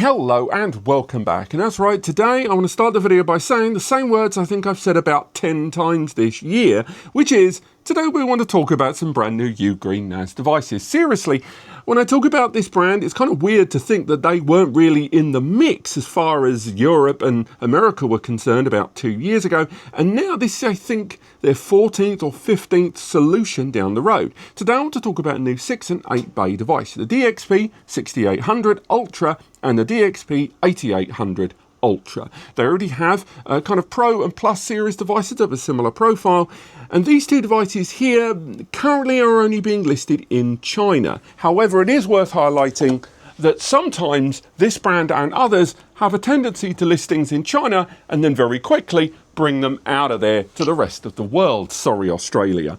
Hello and welcome back, and that's right, today I want to start the video by saying the same words I think I've said about 10 times this year, which is, today we want to talk about some brand new UGREEN NAS devices. Seriously, when I talk about this brand, it's kind of weird to think that they weren't really in the mix as far as Europe and America were concerned about 2 years ago, and now this is, I think, their 14th or 15th solution down the road. Today I want to talk about a new 6 and 8 bay device, the DXP6800 Ultra and the DXP8800 Ultra. They already have kind of Pro and Plus series devices of a similar profile, and these two devices here currently are only being listed in China. However, it is worth highlighting that sometimes this brand and others have a tendency to list things in China and then very quickly bring them out of there to the rest of the world. Sorry, Australia.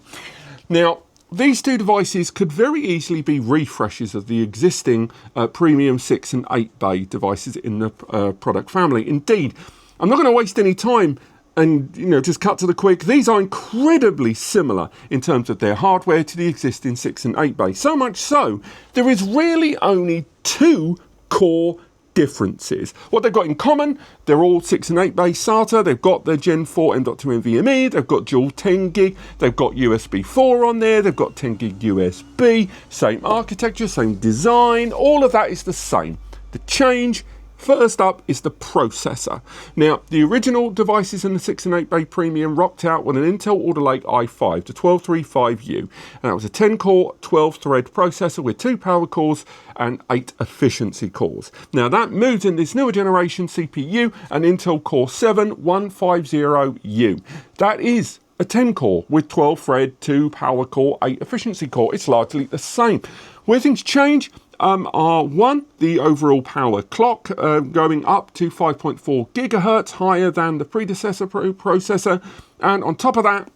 Now, these two devices could very easily be refreshes of the existing premium 6 and 8 bay devices in the product family. Indeed, I'm not going to waste any time and just cut to the quick. These are incredibly similar in terms of their hardware to the existing 6 and 8 bay. So much so, there is really only two core differences. What they've got in common, they're all 6 and 8 bay SATA, they've got their Gen 4 M.2 NVMe, they've got dual 10 gig, they've got USB 4 on there, they've got 10 gig USB, same architecture, same design, all of that is the same. The change, first up, is the processor. Now, the original devices in the 6 and 8 bay premium rocked out with an Intel Alder Lake i5, the 1235U, and that was a 10-core, 12-thread processor with 2 power cores and 8 efficiency cores. Now, that moves in this newer generation CPU, an Intel Core 7 150U. That is a 10-core with 12-thread, 2 power core, 8 efficiency core. It's largely the same. Where things change are one, the overall power clock going up to 5.4 gigahertz, higher than the predecessor processor, and on top of that,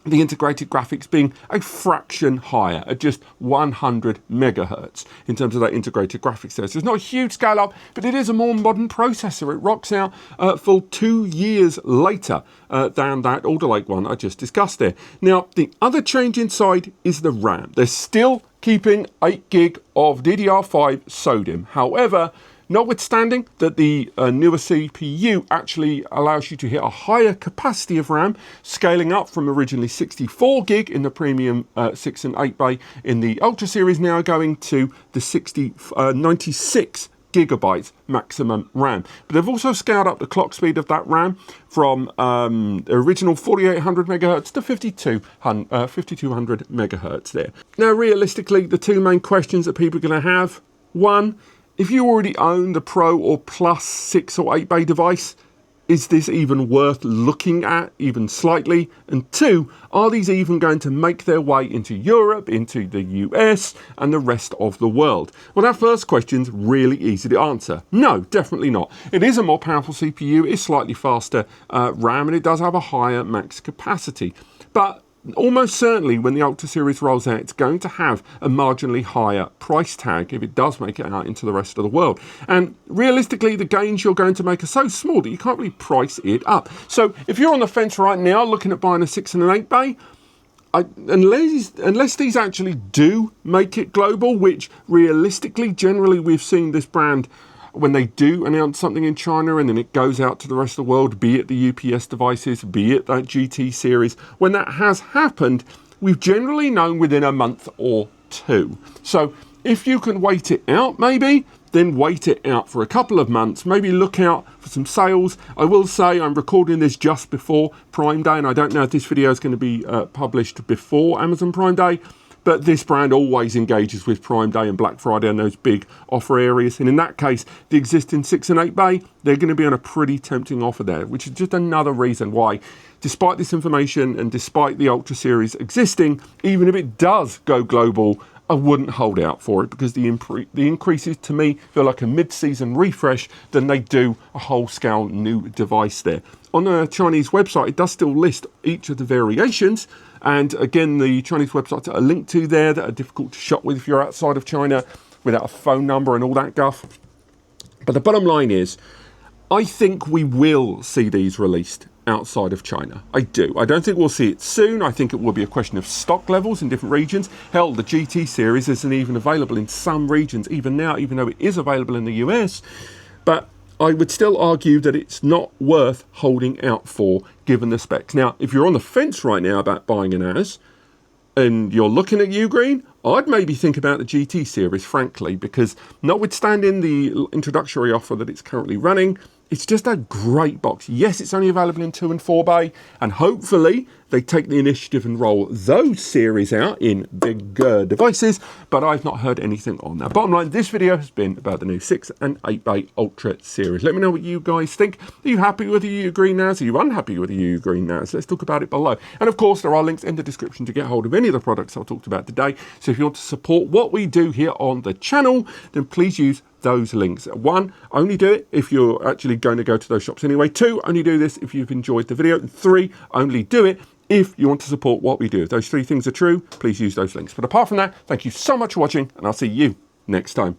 the integrated graphics being a fraction higher at just 100 megahertz in terms of that integrated graphics there. So it's not a huge scale up, but it is a more modern processor. It rocks out full 2 years later than that Alder Lake one I just discussed there. Now, the other change inside is the RAM. They're still keeping 8 gig of DDR5 SODIMM. However, notwithstanding that the newer CPU actually allows you to hit a higher capacity of RAM, scaling up from originally 64 gig in the premium 6 and 8 bay in the Ultra series, now going to the 96 gigabytes maximum RAM. But they've also scaled up the clock speed of that RAM from the original 4800 megahertz to 5200 megahertz there. Now, realistically, the two main questions that people are going to have: one, if you already own the Pro or Plus 6 or 8 bay device, is this even worth looking at, even slightly? And two, are these even going to make their way into Europe, into the US, and the rest of the world? Well, that first question's really easy to answer. No, definitely not. It is a more powerful CPU, it's slightly faster RAM, and it does have a higher max capacity. But almost certainly when the Ultra series rolls out, it's going to have a marginally higher price tag if it does make it out into the rest of the world. And realistically, the gains you're going to make are so small that you can't really price it up. So if you're on the fence right now looking at buying a 6 and an 8 bay, unless these actually do make it global, which realistically, generally we've seen this brand, when they do announce something in China and then it goes out to the rest of the world, be it the UPS devices, be it that GT series, when that has happened, we've generally known within a month or two. So if you can wait it out, maybe, then wait it out for a couple of months, maybe look out for some sales. I will say I'm recording this just before Prime Day, and I don't know if this video is going to be published before Amazon Prime Day, but this brand always engages with Prime Day and Black Friday and those big offer areas. And in that case, the existing 6 and 8 bay, they're going to be on a pretty tempting offer there, which is just another reason why, despite this information and despite the Ultra series existing, even if it does go global, I wouldn't hold out for it, because the increases to me feel like a mid-season refresh than they do a whole-scale new device there. On the Chinese website, it does still list each of the variations, and again, the Chinese websites are linked to there that are difficult to shop with if you're outside of China without a phone number and all that guff. But the bottom line is, I think we will see these released outside of China. I do. I don't think we'll see it soon. I think it will be a question of stock levels in different regions. Hell, the GT series isn't even available in some regions even now, even though it is available in the US. But I would still argue that it's not worth holding out for, given the specs. Now, if you're on the fence right now about buying a NAS, and you're looking at UGREEN, I'd maybe think about the GT series, frankly, because notwithstanding the introductory offer that it's currently running, it's just a great box. Yes, it's only available in 2 and 4 bay, and hopefully they take the initiative and roll those series out in bigger devices, but I've not heard anything on that. Bottom line, this video has been about the new 6 and 8 bay Ultra series. Let me know what you guys think. Are you happy with the UGREEN NAS? Are you unhappy with the UGREEN NAS? Let's talk about it below. And of course, there are links in the description to get hold of any of the products I've talked about today. So if you want to support what we do here on the channel, then please use those links. 1, only do it if you're actually going to go to those shops anyway. 2, only do this if you've enjoyed the video. And 3, only do it if you want to support what we do. If those 3 things are true, please use those links. But apart from that, thank you so much for watching, and I'll see you next time.